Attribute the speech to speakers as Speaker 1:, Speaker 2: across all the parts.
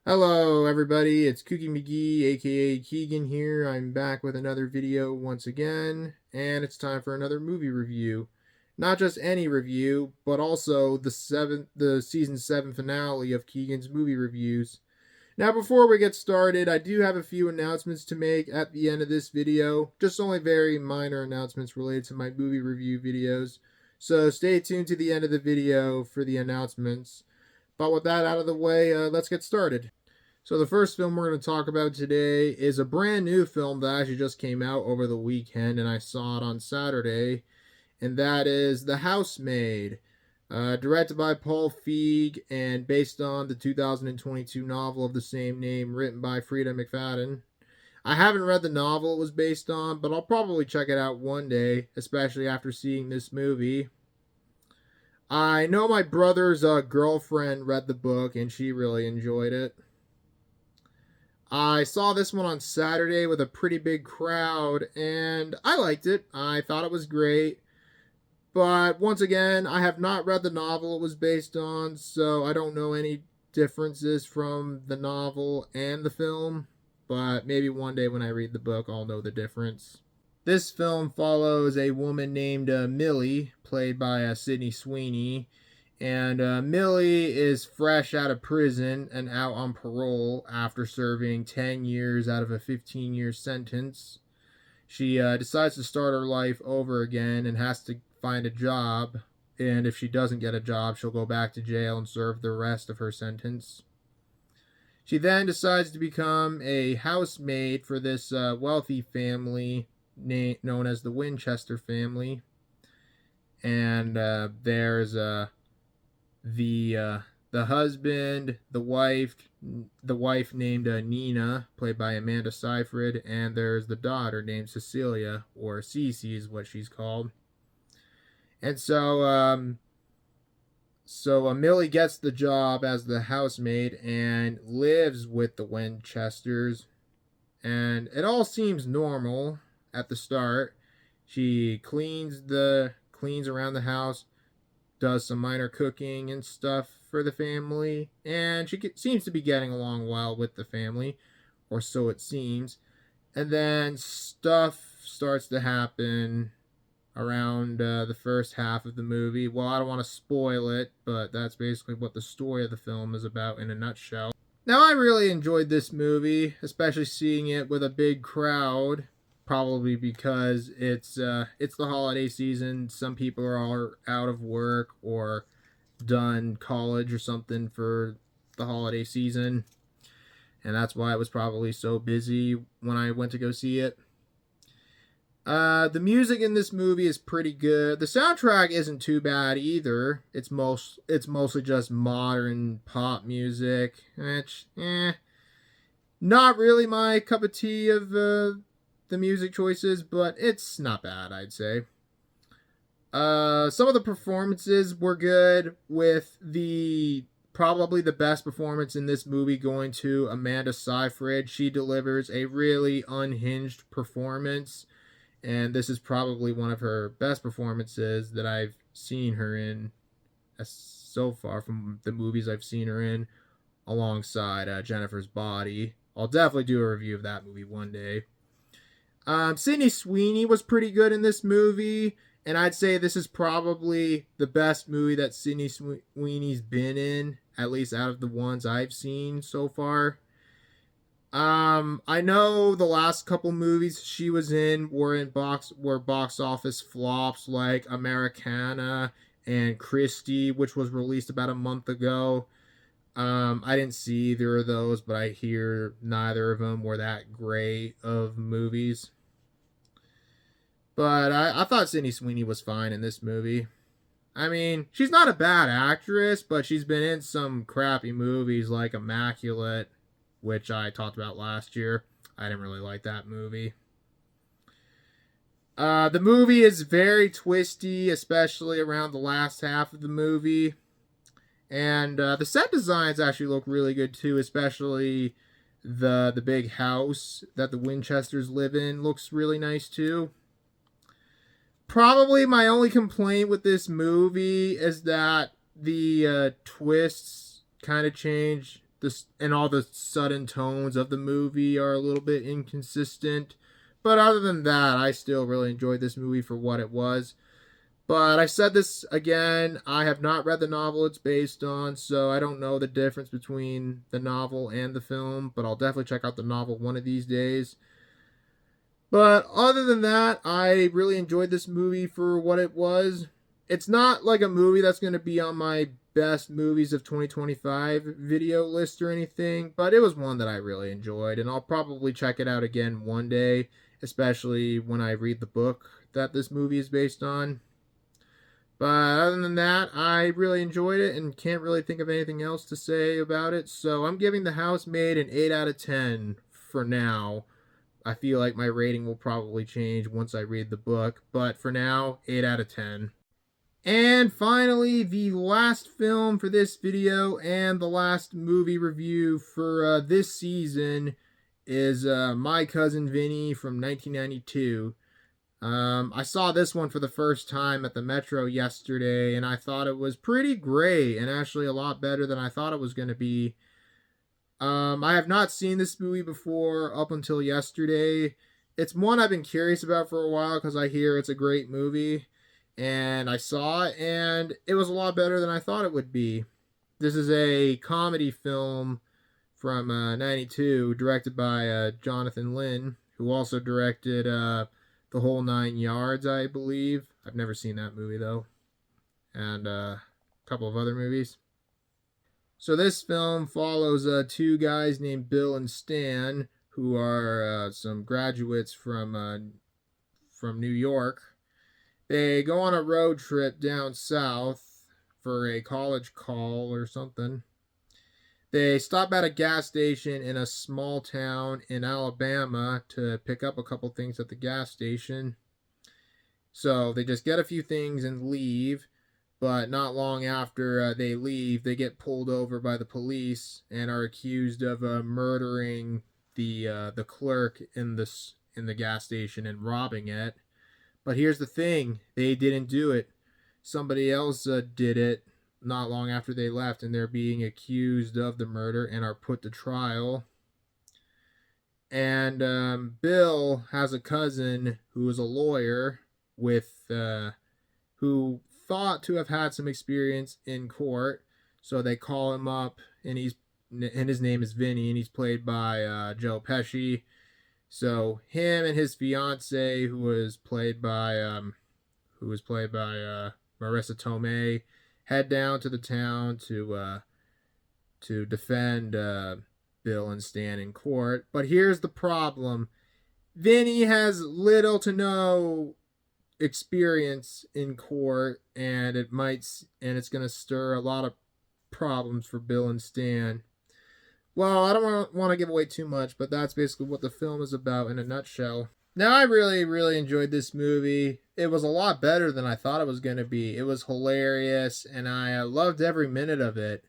Speaker 1: Hello everybody, it's Kooky McGee aka Keagan here. I'm back with another video once again, and it's time for another movie review. Not just any review, but also the season 7 finale of Keagan's movie reviews. Now before we get started, I do have a few announcements to make at the end of this video, just only very minor announcements related to my movie review videos. So stay tuned to the end of the video for the announcements. But with that out of the way, let's get started. So the first film we're going to talk about today is a brand new film that actually just came out over the weekend, and I saw it on Saturday, and that is The Housemaid, directed by Paul Feig and based on the 2022 novel of the same name written by Frida McFadden. I haven't read the novel it was based on, but I'll probably check it out one day, especially after seeing this movie. I know my brother's girlfriend read the book and she really enjoyed it. I saw this one on Saturday with a pretty big crowd, and I liked it. I thought it was great. But once again, I have not read the novel it was based on, so I don't know any differences from the novel and the film. But maybe one day when I read the book, I'll know the difference. This film follows a woman named Millie, played by Sydney Sweeney, and Millie is fresh out of prison and out on parole after serving 10 years out of a 15-year sentence. She decides to start her life over again and has to find a job. And if she doesn't get a job, she'll go back to jail and serve the rest of her sentence. She then decides to become a housemaid for this wealthy family known as the Winchester family. And there's the husband, the wife named Nina, played by Amanda Seyfried, and there's the daughter named Cecilia, or Cece is what she's called. And so Millie gets the job as the housemaid and lives with the Winchesters, and it all seems normal at the start. She cleans around the house, does some minor cooking and stuff for the family, and she seems to be getting along well with the family, or so it seems. And then stuff starts to happen around the first half of the movie. Well, I don't want to spoil it, but that's basically what the story of the film is about in a nutshell. Now, I really enjoyed this movie, especially seeing it with a big crowd. Probably because it's the holiday season. Some people are out of work or done college or something for the holiday season, and that's why it was probably so busy when I went to go see it. The music in this movie is pretty good. The soundtrack isn't too bad either. It's mostly just modern pop music, which not really my cup of tea of the music choices, but it's not bad, I'd say. Some of the performances were good, with probably the best performance in this movie going to Amanda Seyfried. She delivers a really unhinged performance, and this is probably one of her best performances that I've seen her in so far from the movies I've seen her in, alongside Jennifer's Body. I'll definitely do a review of that movie one day. Sydney Sweeney was pretty good in this movie, and I'd say this is probably the best movie that Sydney Sweeney's been in, at least out of the ones I've seen so far. I know the last couple movies she was in were box office flops, like Americana and Christie, which was released about a month ago. I didn't see either of those, but I hear neither of them were that great of movies. But I thought Sydney Sweeney was fine in this movie. I mean, she's not a bad actress, but she's been in some crappy movies like Immaculate, which I talked about last year. I didn't really like that movie. The movie is very twisty, especially around the last half of the movie. And the set designs actually look really good too, especially the big house that the Winchesters live in looks really nice too. Probably my only complaint with this movie is that the twists kind of change this and all the sudden tones of the movie are a little bit inconsistent. But other than that, I still really enjoyed this movie for what it was. But I said this again, I have not read the novel it's based on, so I don't know the difference between the novel and the film, but I'll definitely check out the novel one of these days. But other than that, I really enjoyed this movie for what it was. It's not like a movie that's going to be on my best movies of 2025 video list or anything, but it was one that I really enjoyed, and I'll probably check it out again one day, especially when I read the book that this movie is based on. But other than that, I really enjoyed it and can't really think of anything else to say about it. So I'm giving The Housemaid an 8 out of 10 for now. I feel like my rating will probably change once I read the book, but for now, 8 out of 10. And finally, the last film for this video and the last movie review for this season is My Cousin Vinny from 1992. I saw this one for the first time at the Metro yesterday, and I thought it was pretty great and actually a lot better than I thought it was going to be. I have not seen this movie before up until yesterday. It's one I've been curious about for a while because I hear it's a great movie, and I saw it, and it was a lot better than I thought it would be. This is a comedy film from '92, directed by Jonathan Lynn, who also directed The Whole Nine Yards, I believe. I've never seen that movie though, and a couple of other movies. So this film follows two guys named Bill and Stan, who are some graduates from New York. They go on a road trip down south for a college call or something. They stop at a gas station in a small town in Alabama to pick up a couple things at the gas station. So they just get a few things and leave. But not long after they leave, they get pulled over by the police and are accused of murdering the clerk in the gas station and robbing it. But here's the thing: they didn't do it. Somebody else did it not long after they left, and they're being accused of the murder and are put to trial. And Bill has a cousin who is a lawyer with who thought to have had some experience in court, so they call him up, and his name is Vinny, and he's played by Joe Pesci. So him and his fiance, who was played by Marissa Tomei, head down to the town to defend Bill and Stan in court. But here's the problem: Vinny has little to no experience in court, and it's going to stir a lot of problems for Bill and Stan. Well, I don't want to give away too much, but that's basically what the film is about in a nutshell. Now, I really, really enjoyed this movie. It was a lot better than I thought it was going to be. It was hilarious, and I loved every minute of it.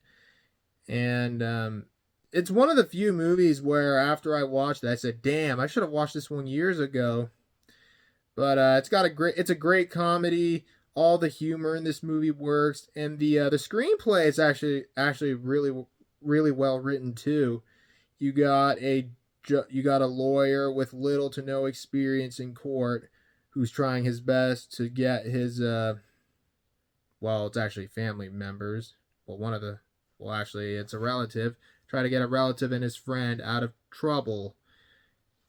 Speaker 1: And it's one of the few movies where after I watched it, I said, damn, I should have watched this one years ago. But it's a great comedy. All the humor in this movie works, and the screenplay is actually really well written too. You got a lawyer with little to no experience in court who's trying his best to get his it's actually family members. Actually it's a relative. Try to get a relative and his friend out of trouble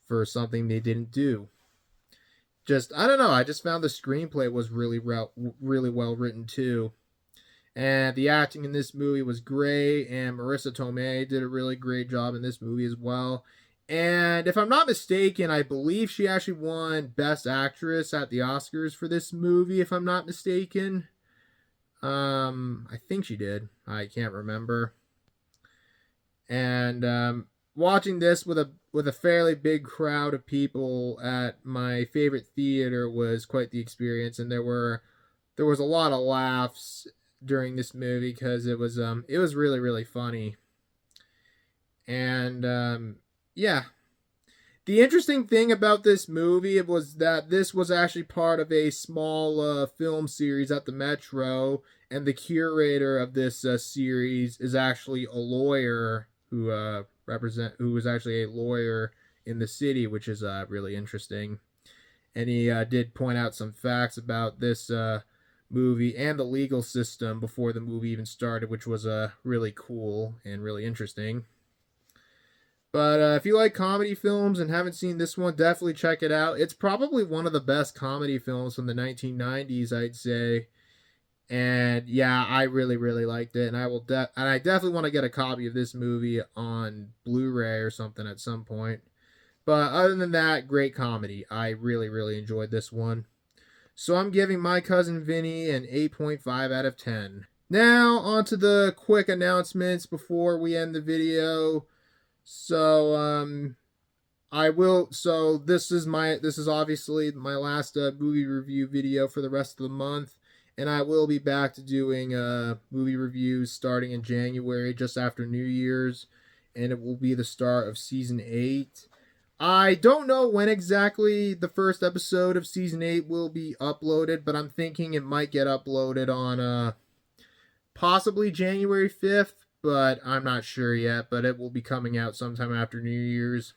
Speaker 1: for something they didn't do. I don't know, I just found the screenplay was really well written too. And the acting in this movie was great, and Marissa Tomei did a really great job in this movie as well. And if I'm not mistaken, I believe she actually won Best Actress at the Oscars for this movie, if I'm not mistaken. I think she did. I can't remember. And watching this with a fairly big crowd of people at my favorite theater was quite the experience, and there was a lot of laughs during this movie because it was really, really funny. And yeah, the interesting thing about this movie was that this was actually part of a small film series at the Metro, and the curator of this series is actually a lawyer who was actually a lawyer in the city, which is really interesting. And he did point out some facts about this movie and the legal system before the movie even started, which was really cool and really interesting. But if you like comedy films and haven't seen this one, definitely check it out. It's probably one of the best comedy films from the 1990s, I'd say. And yeah, I really really liked it, and I definitely want to get a copy of this movie on Blu-ray or something at some point. But other than that, great comedy. I really really enjoyed this one. So I'm giving My Cousin Vinny an 8.5 out of 10. Now, on to the quick announcements before we end the video. So, this is obviously my last movie review video for the rest of the month, and I will be back to doing movie reviews starting in January, just after New Year's, and it will be the start of season 8. I don't know when exactly the first episode of season 8 will be uploaded, but I'm thinking it might get uploaded on possibly January 5th, but I'm not sure yet, but it will be coming out sometime after New Year's.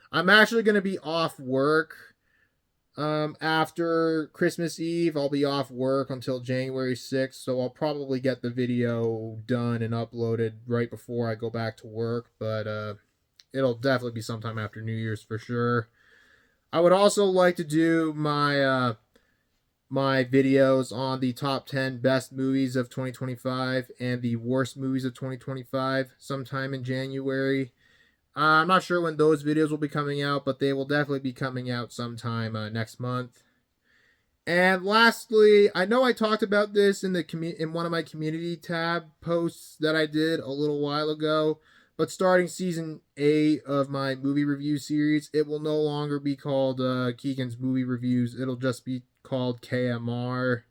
Speaker 1: I'm actually going to be off work after Christmas Eve. I'll be off work until January 6th, so I'll probably get the video done and uploaded right before I go back to work, but it'll definitely be sometime after New Year's for sure. I would also like to do my videos on the top 10 best movies of 2025 and the worst movies of 2025 sometime in January. I'm not sure when those videos will be coming out, but they will definitely be coming out sometime next month. And lastly, I know I talked about this in one of my community tab posts that I did a little while ago, but starting season 8 of my movie review series, it will no longer be called Keagan's Movie Reviews. It'll just be called KMR,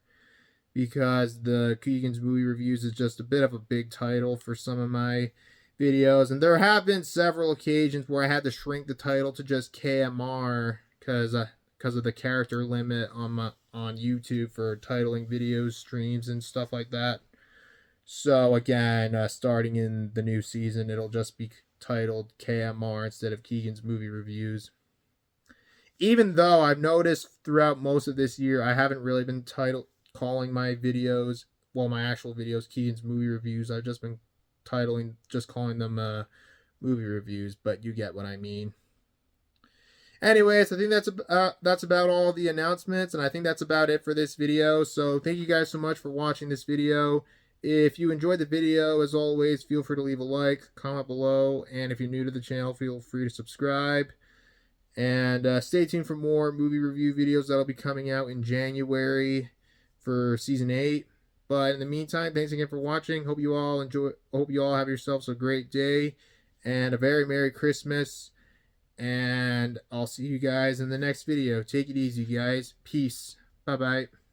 Speaker 1: because the Keagan's Movie Reviews is just a bit of a big title for some of my videos, and there have been several occasions where I had to shrink the title to just KMR because of the character limit on YouTube for titling videos, streams, and stuff like that. So again, starting in the new season, it'll just be titled KMR instead of Keagan's Movie Reviews. Even though I've noticed throughout most of this year, I haven't really been calling my videos, well, my actual videos, Keagan's Movie Reviews. I've just been calling them movie reviews, but you get what I mean. Anyways, I think that's about all the announcements, and I think that's about it for this video. So thank you guys so much for watching this video. If you enjoyed the video, as always, feel free to leave a like, comment below, and if you're new to the channel, feel free to subscribe. And stay tuned for more movie review videos that'll be coming out in January for season 8. But in the meantime, thanks again for watching. Hope you all have yourselves a great day and a very Merry Christmas. And I'll see you guys in the next video. Take it easy, guys. Peace. Bye-bye.